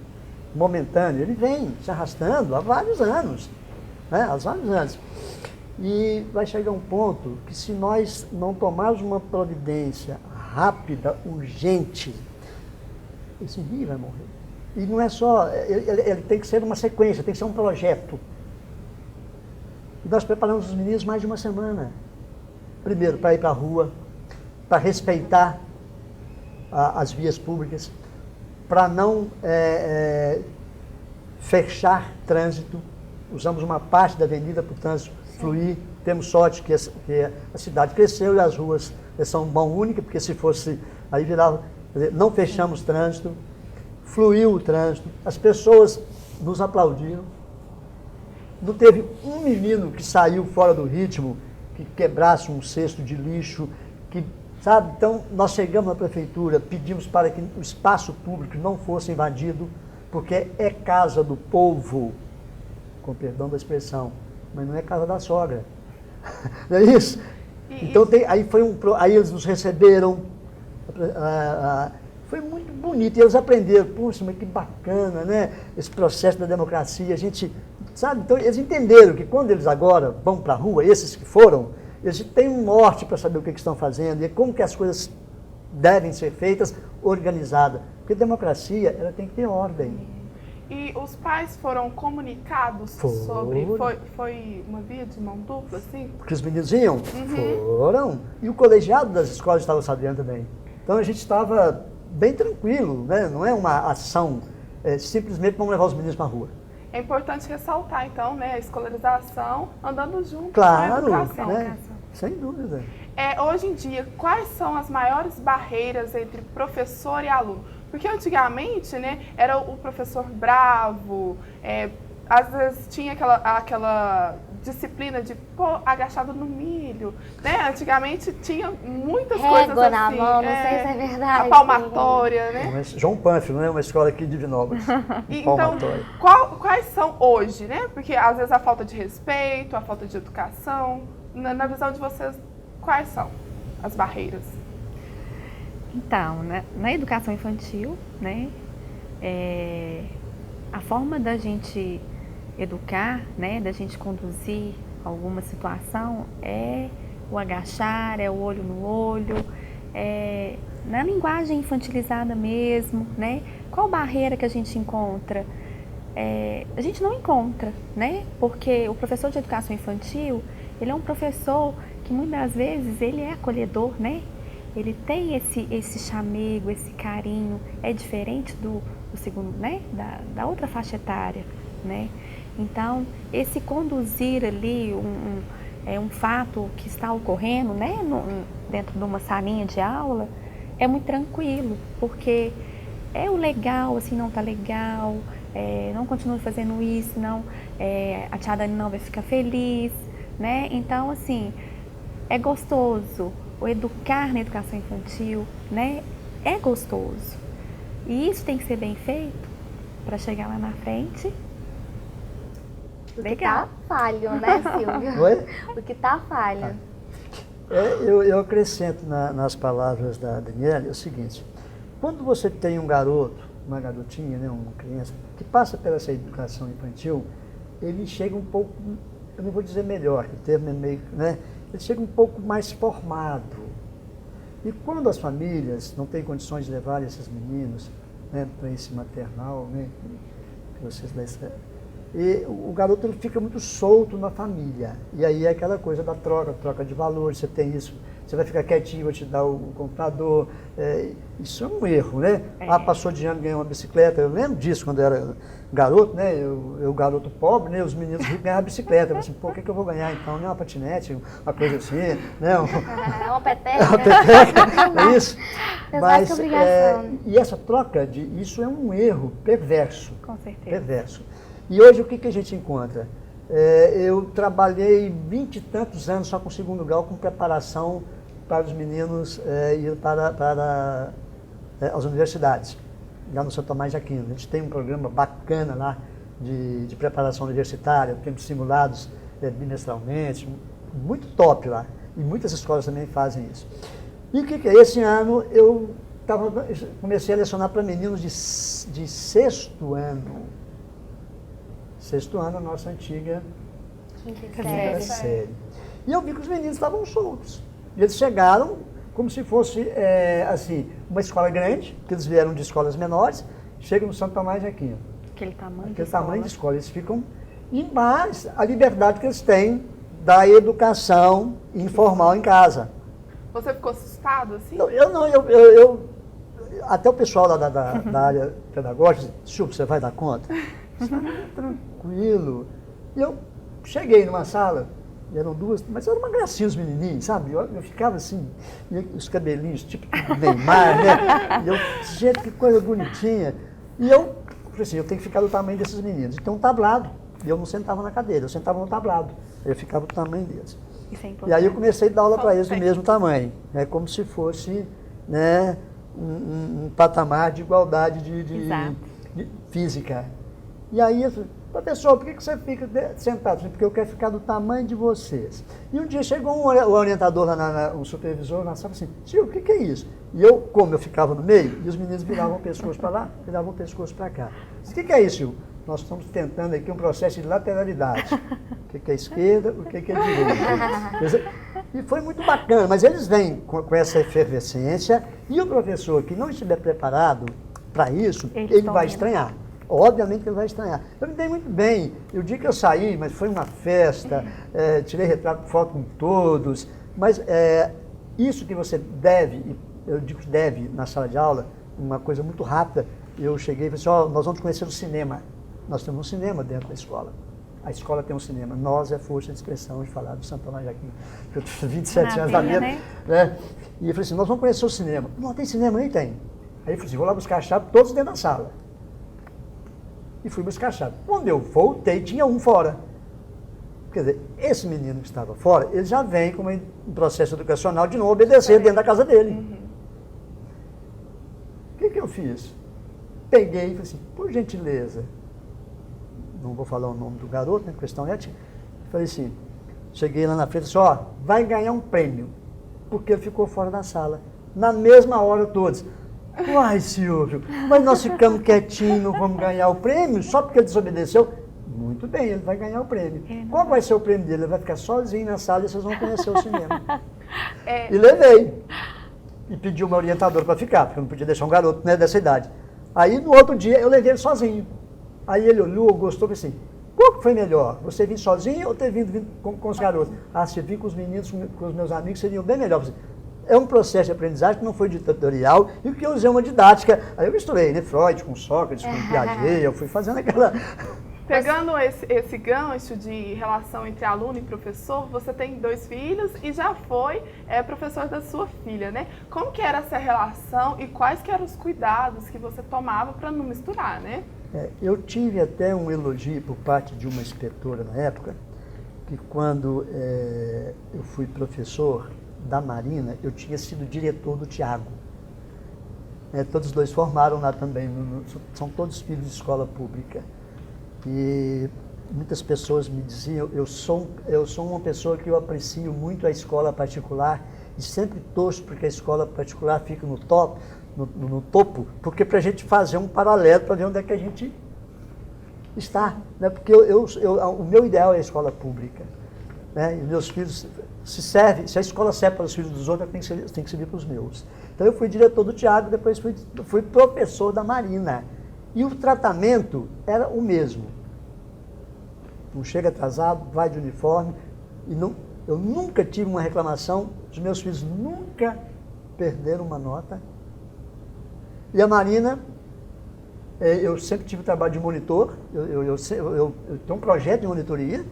momentâneo, ele vem se arrastando há vários anos. Há vários anos. E vai chegar um ponto que, se nós não tomarmos uma providência rápida, urgente, esse rio vai morrer. E não é só, ele tem que ser uma sequência, tem que ser um projeto. E nós preparamos os meninos mais de uma semana. Primeiro, para ir para a rua, para respeitar as vias públicas, para não fechar trânsito. Usamos uma parte da avenida para o trânsito fluir. Temos sorte que a cidade cresceu e as ruas são mão única, porque se fosse, aí virava, não fechamos trânsito, fluiu o trânsito, as pessoas nos aplaudiram. Não teve um menino que saiu fora do ritmo, que quebrasse um cesto de lixo, sabe? Então, nós chegamos na prefeitura, pedimos para que o espaço público não fosse invadido, porque é casa do povo, com perdão da expressão, mas não é casa da sogra. Não é isso? Então, aí eles nos receberam, foi muito bonito, e eles aprenderam, puxa, mas que bacana, né? Esse processo da democracia, a gente, sabe? Então, eles entenderam que quando eles agora vão para a rua, esses que foram, eles têm um norte para saber o que estão fazendo e como que as coisas devem ser feitas, organizadas. Porque democracia, ela tem que ter ordem. E os pais foram comunicados sobre... Foi uma via de mão dupla, assim? Porque os meninos iam? Foram. E o colegiado das escolas estava sabendo também. Então a gente estava bem tranquilo, né? Não é uma ação, simplesmente vamos levar os meninos para a rua. É importante ressaltar, então, a escolarização andando junto com a educação. Sem dúvida. Hoje em dia, quais são as maiores barreiras entre professor e aluno? Porque antigamente, era o professor bravo, às vezes tinha aquela disciplina de agachado no milho, Antigamente tinha muitas coisas assim. Na mão, não sei se é verdade. A palmatória, João Pânfilo, uma escola aqui de Divinópolis. Então, quais são hoje, Porque às vezes a falta de respeito, a falta de educação, na visão de vocês, quais são as barreiras? Então, na educação infantil, a forma da gente educar, da gente conduzir alguma situação é o agachar, é o olho no olho, na linguagem infantilizada mesmo, Qual barreira que a gente encontra? A gente não encontra, Porque o professor de educação infantil, ele é um professor que muitas vezes ele é acolhedor, ele tem esse chamego, esse carinho, é diferente do segundo, né, da outra faixa etária, né? Então, esse conduzir ali um fato que está ocorrendo, né, dentro de uma salinha de aula, é muito tranquilo, porque é o legal, assim, não tá legal, não continue fazendo isso, não, a tia Dani não vai ficar feliz, né? Então, assim, é gostoso. O educar na educação infantil, né, é gostoso. E isso tem que ser bem feito para chegar lá na frente. O que Legal. tá falho, né, Silvio? Oi? O que tá falho. Eu acrescento nas palavras da Daniela o seguinte: quando você tem um garoto, uma garotinha, né, uma criança, que passa pela essa educação infantil, ele chega um pouco, eu não vou dizer melhor, que o termo é meio, né, ele chega um pouco mais formado. E quando as famílias não têm condições de levar esses meninos, né, para esse maternal, né, que vocês e o garoto ele fica muito solto na família. E aí é aquela coisa da troca de valores, você tem isso, você vai ficar quietinho, vou te dar o computador. Isso é um erro, né? Passou de ano, ganhou uma bicicleta. Eu lembro disso quando eu era garoto, né? Eu garoto pobre, né? Os meninos ricos ganhavam bicicleta. Eu falei assim, pô, o que eu vou ganhar então? Uma patinete, uma coisa assim, né? Uma peteca. Uma peteca, é isso. Mas, obrigação. E essa troca, isso é um erro perverso. Com certeza. Perverso. E hoje o que a gente encontra? Eu trabalhei 20 e tantos anos só com segundo grau, com preparação para os meninos ir para as universidades, lá no Santo Tomás de Aquino. A gente tem um programa bacana lá de preparação universitária, temos simulados bimestralmente, muito top lá. E muitas escolas também fazem isso. E o que é? Esse ano eu comecei a lecionar para meninos de sexto ano. Sexto ano, a nossa antiga quinta série. E eu vi que os meninos estavam soltos. E eles chegaram como se fosse, assim, uma escola grande, que eles vieram de escolas menores, chegam no Santo Tomás de Aquino. Aquele tamanho de escola. Eles ficam, mas a liberdade que eles têm da educação informal em casa. Você ficou assustado, assim? Eu até o pessoal lá da área pedagógica disse, Silvio, você vai dar conta? Tranquilo. E eu cheguei numa sala, e eram duas, mas era uma gracinha os menininhos, sabe? Eu ficava assim, e os cabelinhos, tipo Neymar, né? E eu, gente, que coisa bonitinha. E eu falei assim, eu tenho que ficar do tamanho desses meninos. Então um tablado, e eu não sentava na cadeira, eu sentava no tablado. Eu ficava do tamanho deles. Isso é importante. E aí eu comecei a dar aula para eles do mesmo tamanho, né? Como se fosse, né, um patamar de igualdade de física. E aí eu falei, professor, por que você fica sentado? Porque eu quero ficar do tamanho de vocês. E um dia chegou o orientador lá, o supervisor lá, sabe assim, Silvio, o que é isso? E eu, como eu ficava no meio, e os meninos viravam o pescoço para lá, viravam o pescoço para cá. O que é isso, Silvio? Nós estamos tentando aqui um processo de lateralidade. O que é esquerda, o que é direita. E foi muito bacana, mas eles vêm com essa efervescência, e o professor que não estiver preparado para isso, ele vai estranhar. Obviamente que ele vai estranhar. Eu me dei muito bem. O dia que eu saí, mas foi uma festa, tirei retrato, foto com todos, mas isso que você deve, eu digo que deve na sala de aula, uma coisa muito rápida, eu cheguei e falei assim, nós vamos conhecer o cinema. Nós temos um cinema dentro da escola. A escola tem um cinema. Nós é força de expressão de falar do Santo Tomás de Aquino. Eu tenho 27 anos da vida. Né? E eu falei assim, nós vamos conhecer o cinema. Não, tem cinema? Nem tem. Aí eu falei assim, vou lá buscar a chave, todos dentro da sala. E fui buscar a chave. Quando eu voltei, tinha um fora. Quer dizer, esse menino que estava fora, ele já vem com um processo educacional de não obedecer dentro da casa dele. O que eu fiz? Peguei e falei assim, por gentileza, não vou falar o nome do garoto, né, questão ética, falei assim, cheguei lá na frente e disse, vai ganhar um prêmio, porque ele ficou fora da sala. Na mesma hora todos. Uai, Silvio, mas nós ficamos quietinhos, não vamos ganhar o prêmio só porque ele desobedeceu? Muito bem, ele vai ganhar o prêmio. Qual vai ser o prêmio dele? Ele vai ficar sozinho na sala e vocês vão conhecer o cinema. E levei. E pedi uma orientadora para ficar, porque eu não podia deixar um garoto, né, dessa idade. Aí, no outro dia, eu levei ele sozinho. Aí ele olhou, gostou, disse assim, qual que foi melhor? Você vir sozinho ou ter vindo com os garotos? Se vir com os meninos, com os meus amigos, seriam bem melhor. é um processo de aprendizagem que não foi ditatorial e que eu usei uma didática. Aí eu misturei, né, Freud com Sócrates, com Piaget, eu fui fazendo aquela... Pegando esse gancho de relação entre aluno e professor, você tem 2 filhos e já foi professor da sua filha, né? Como que era essa relação e quais que eram os cuidados que você tomava para não misturar, né? Eu tive até um elogio por parte de uma inspetora na época, que quando eu fui professor da Marina, eu tinha sido diretor do Tiago. Todos os 2 formaram lá também, são todos filhos de escola pública. E muitas pessoas me diziam, eu sou uma pessoa que eu aprecio muito a escola particular e sempre torço porque a escola particular fica no topo, porque para a gente fazer um paralelo para ver onde é que a gente está, né? Porque o meu ideal é a escola pública, né? E meus filhos, se a escola serve para os filhos dos outros, tem que servir para os meus. Então eu fui diretor do Tiago, depois fui professor da Marina. E o tratamento era o mesmo. Não chega atrasado, vai de uniforme. Eu nunca tive uma reclamação, os meus filhos nunca perderam uma nota. E a Marina, eu sempre tive trabalho de monitor, eu tenho um projeto de monitoria,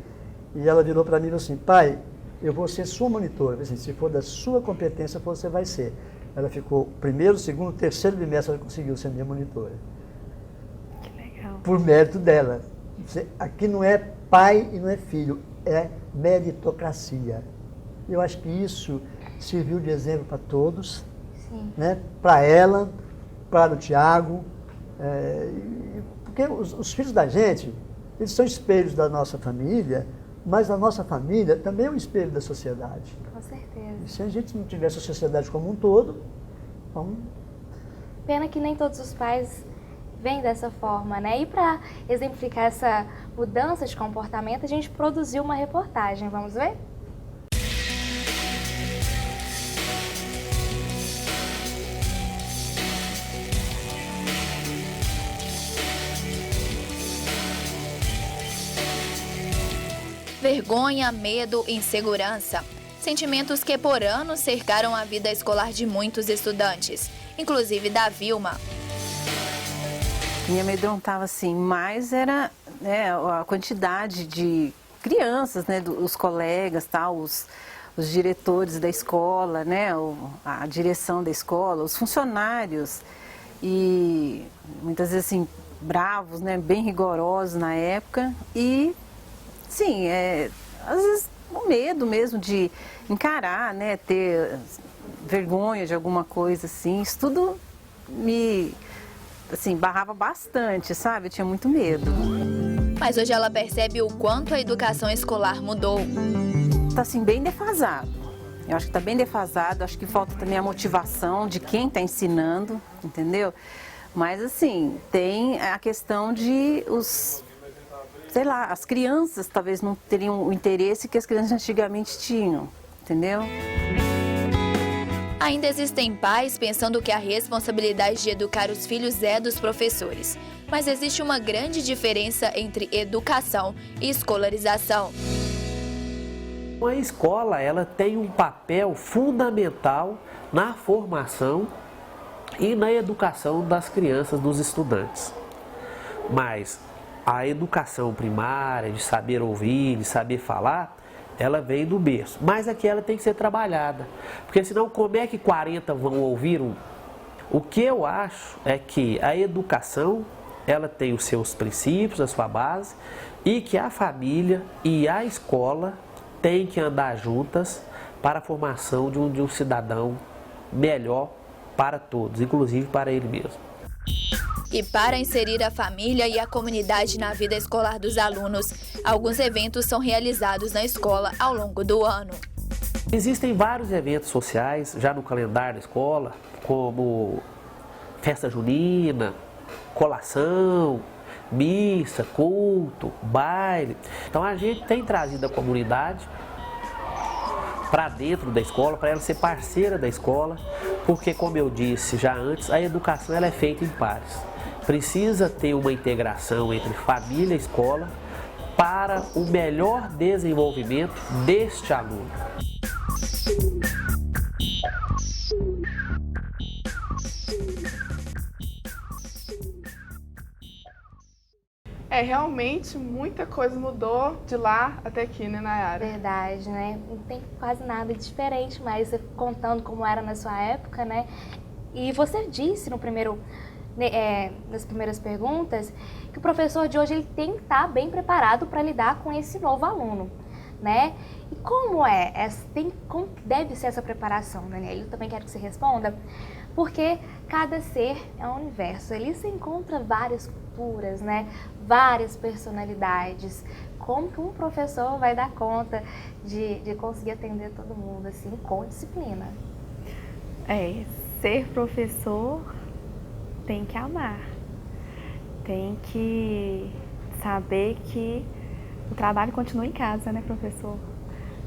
e ela virou para mim e falou assim, pai, eu vou ser sua monitora, assim, se for da sua competência, você vai ser. Ela ficou primeiro, segundo, terceiro bimestre, ela conseguiu ser minha monitora. Por mérito dela. Aqui não é pai e não é filho, é meritocracia. Eu acho que isso serviu de exemplo para todos, né? Para ela, para o Tiago, porque os filhos da gente, eles são espelhos da nossa família, mas a nossa família também é um espelho da sociedade. Com certeza. E se a gente não tivesse a sociedade como um todo, vamos... Pena que nem todos os pais vem dessa forma, né? E para exemplificar essa mudança de comportamento, a gente produziu uma reportagem. Vamos ver? Vergonha, medo, insegurança. Sentimentos que por anos cercaram a vida escolar de muitos estudantes, inclusive da Vilma. Me amedrontava assim, mas era a quantidade de crianças, né, os colegas, tal, os diretores da escola, né, a direção da escola, os funcionários, e muitas vezes assim, bravos, né, bem rigorosos na época, e sim, às vezes o medo mesmo de encarar, né, ter vergonha de alguma coisa assim, isso tudo me... assim, barrava bastante, sabe? Eu tinha muito medo. Mas hoje ela percebe o quanto a educação escolar mudou. Tá assim, bem defasado. Eu acho que tá bem defasado, acho que falta também a motivação de quem tá ensinando, entendeu? Mas assim, tem a questão de as crianças talvez não teriam o interesse que as crianças antigamente tinham, entendeu? Ainda existem pais pensando que a responsabilidade de educar os filhos é dos professores. Mas existe uma grande diferença entre educação e escolarização. A escola, ela tem um papel fundamental na formação e na educação das crianças, dos estudantes. Mas a educação primária, de saber ouvir, de saber falar, ela vem do berço, mas aqui ela tem que ser trabalhada, porque senão como é que 40 vão ouvir um? O que eu acho é que a educação, ela tem os seus princípios, a sua base, e que a família e a escola têm que andar juntas para a formação de um cidadão melhor para todos, inclusive para ele mesmo. E para inserir a família e a comunidade na vida escolar dos alunos, alguns eventos são realizados na escola ao longo do ano. Existem vários eventos sociais já no calendário da escola, como festa junina, colação, missa, culto, baile. Então a gente tem trazido a comunidade para dentro da escola, para ela ser parceira da escola, porque, como eu disse já antes, a educação ela é feita em pares. Precisa ter uma integração entre família e escola para o melhor desenvolvimento deste aluno. Realmente muita coisa mudou de lá até aqui, né, Nayara? Verdade, né? Não tem quase nada de diferente, mas contando como era na sua época, né? E você disse no primeiro, nas primeiras perguntas, que o professor de hoje ele tem que estar bem preparado para lidar com esse novo aluno, né? E como como deve ser essa preparação, Daniela? Eu também quero que você responda, porque cada ser é um universo, ali se encontra várias culturas, né? Várias personalidades. Como que um professor vai dar conta de conseguir atender todo mundo assim, com disciplina? Ser professor tem que amar, tem que saber que o trabalho continua em casa, né, professor?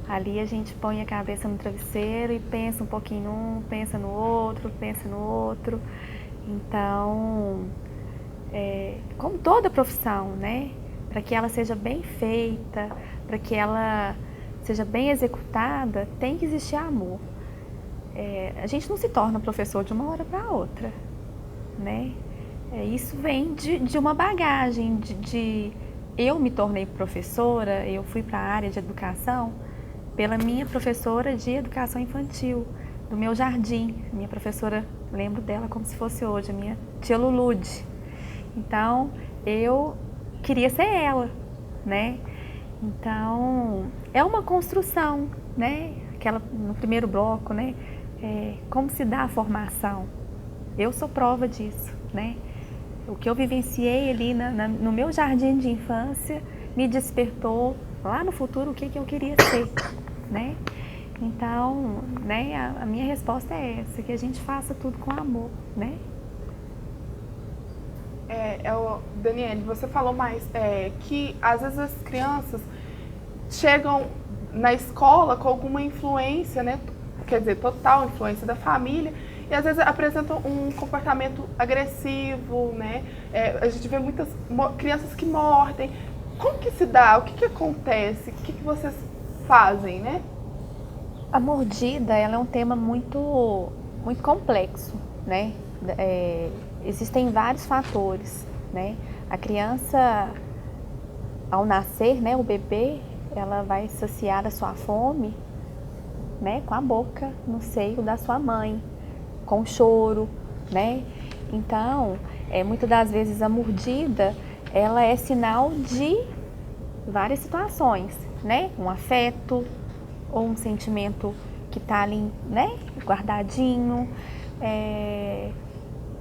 Ali a gente põe a cabeça no travesseiro e pensa um pouquinho num, pensa no outro, pensa no outro. Então, como toda profissão, né, para que ela seja bem feita, para que ela seja bem executada, tem que existir amor. A gente não se torna professor de uma hora para outra, né? Isso vem de uma bagagem, eu me tornei professora, eu fui para a área de educação pela minha professora de educação infantil, do meu jardim. Minha professora, lembro dela como se fosse hoje, a minha tia Lulude. Então, eu queria ser ela, né? Então, é uma construção, né? No primeiro bloco, né? Como se dá a formação. Eu sou prova disso, né? O que eu vivenciei ali no meu jardim de infância me despertou lá no futuro o que eu queria ser, né? Então, né, a minha resposta é essa, que a gente faça tudo com amor, né? Daniele, você falou mais que às vezes as crianças chegam na escola com alguma influência, né? Quer dizer, total influência da família, e às vezes apresentam um comportamento agressivo, né? A gente vê muitas crianças que mordem. Como que se dá? O que acontece? O que vocês fazem, né? A mordida, ela é um tema muito, muito complexo, né? Existem vários fatores, né? A criança, ao nascer, né, o bebê, ela vai saciar a sua fome, né, com a boca no seio da sua mãe, com choro, né? Então, muitas das vezes a mordida, ela é sinal de várias situações, né? Um afeto ou um sentimento que está ali, né, guardadinho.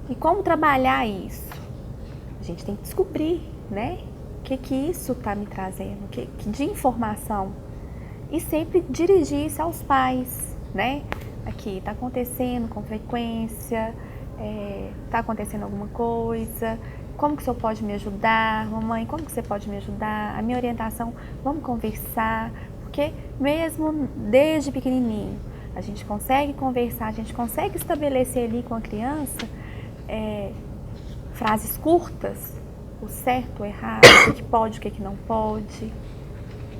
E como trabalhar isso? A gente tem que descobrir, né? O que isso está me trazendo, que de informação. E sempre dirigir isso aos pais, né? Aqui, está acontecendo com frequência, está acontecendo alguma coisa, como que o senhor pode me ajudar? Mamãe, como que você pode me ajudar? A minha orientação, vamos conversar, porque mesmo desde pequenininho, a gente consegue conversar, a gente consegue estabelecer ali com a criança frases curtas, o certo, o errado, o que pode, o que não pode.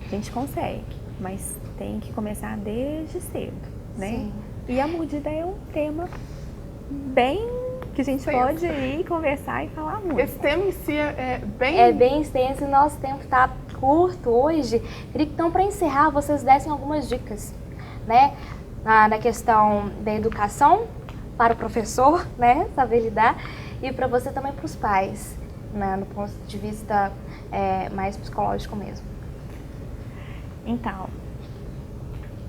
A gente consegue, mas tem que começar desde cedo, né? Sim. E a mordida é um tema bem que a gente pode ir conversar e falar muito. Esse tema em si é bem... É bem extenso e nosso tempo está curto hoje. Queria que, então, para encerrar, vocês dessem algumas dicas, né? Na questão da educação para o professor, né? Saber lidar. E para você também, para os pais, né? No ponto de vista mais psicológico mesmo. Então,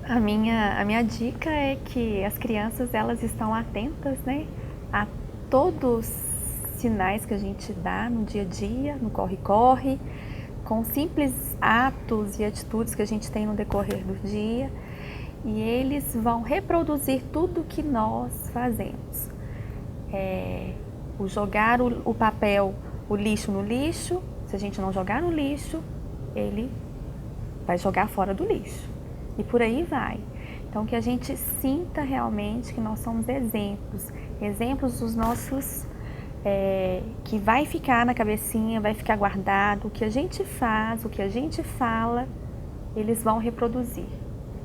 a minha dica é que as crianças, elas estão atentas, né, a todos os sinais que a gente dá no dia a dia, no corre-corre, com simples atos e atitudes que a gente tem no decorrer do dia, e eles vão reproduzir tudo que nós fazemos. O jogar o papel, o lixo no lixo, se a gente não jogar no lixo, ele vai jogar fora do lixo. E por aí vai. Então, que a gente sinta realmente que nós somos exemplos dos nossos, que vai ficar na cabecinha, vai ficar guardado. O que a gente faz, o que a gente fala, eles vão reproduzir.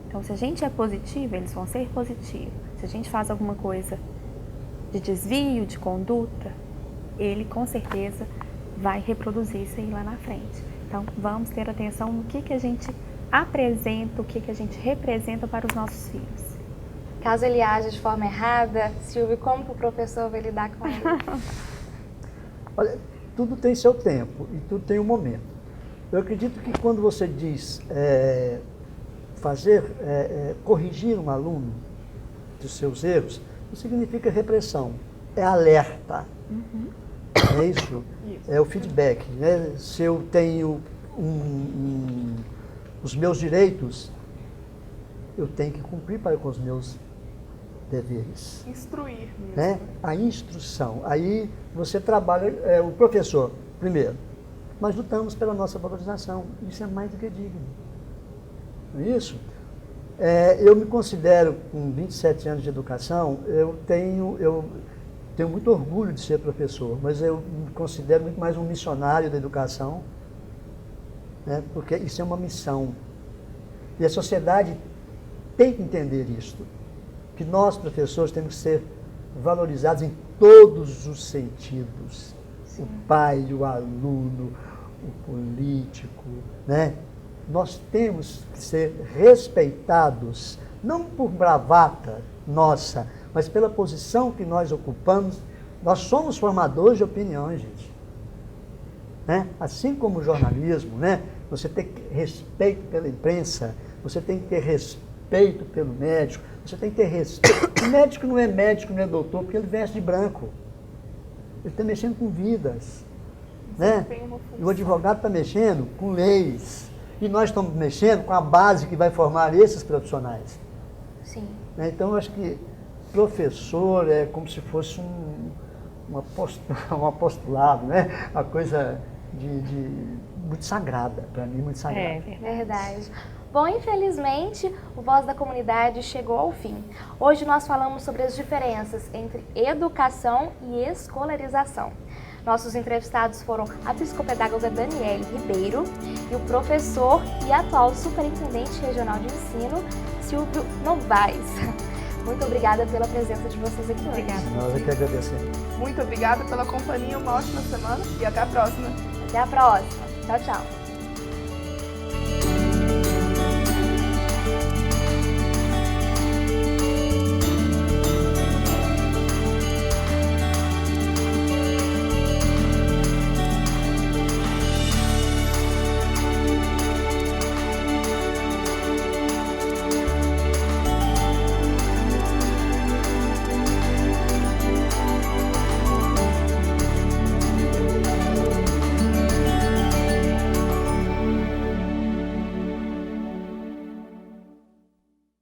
Então, se a gente é positivo, eles vão ser positivos. Se a gente faz alguma coisa de desvio, de conduta, ele com certeza vai reproduzir isso aí lá na frente. Então, vamos ter atenção no que a gente apresenta, o que a gente representa para os nossos filhos. Caso ele age de forma errada, Silvio, como que o professor vai lidar com ele? Olha, tudo tem seu tempo e tudo tem um momento. Eu acredito que quando você diz corrigir um aluno dos seus erros, não significa repressão, é alerta. É isso? É o feedback. Né? Se eu tenho os meus direitos, eu tenho que cumprir para com os meus deveres. Instruir mesmo. Né? A instrução. Aí você trabalha, o professor, primeiro, nós lutamos pela nossa valorização. Isso é mais do que digno. Não é isso? Eu me considero, com 27 anos de educação, eu tenho muito orgulho de ser professor, mas eu me considero muito mais um missionário da educação, né? Porque isso é uma missão. E a sociedade tem que entender isso, que nós, professores, temos que ser valorizados em todos os sentidos. Sim. O pai, o aluno, o político, né? Nós temos que ser respeitados, não por bravata nossa, mas pela posição que nós ocupamos. Nós somos formadores de opiniões, gente. Né? Assim como o jornalismo, né? Você tem que ter respeito pela imprensa, você tem que ter respeito pelo médico, você tem que ter respeito. O médico não é doutor, porque ele veste de branco. Ele está mexendo com vidas. Né? E o advogado está mexendo com leis. E nós estamos mexendo com a base que vai formar esses profissionais. Sim. Né? Então, eu acho que professor é como se fosse um apostolado, né? Uma coisa muito sagrada, para mim, muito sagrada. É verdade. Bom, infelizmente, o Voz da Comunidade chegou ao fim. Hoje nós falamos sobre as diferenças entre educação e escolarização. Nossos entrevistados foram a psicopedagoga Daniele Ribeiro e o professor e atual superintendente regional de ensino, Silvio Novaes. Muito obrigada pela presença de vocês aqui hoje. Obrigada. Nós é que agradecemos. Muito obrigada pela companhia, uma ótima semana e até a próxima. Até a próxima. Tchau, tchau.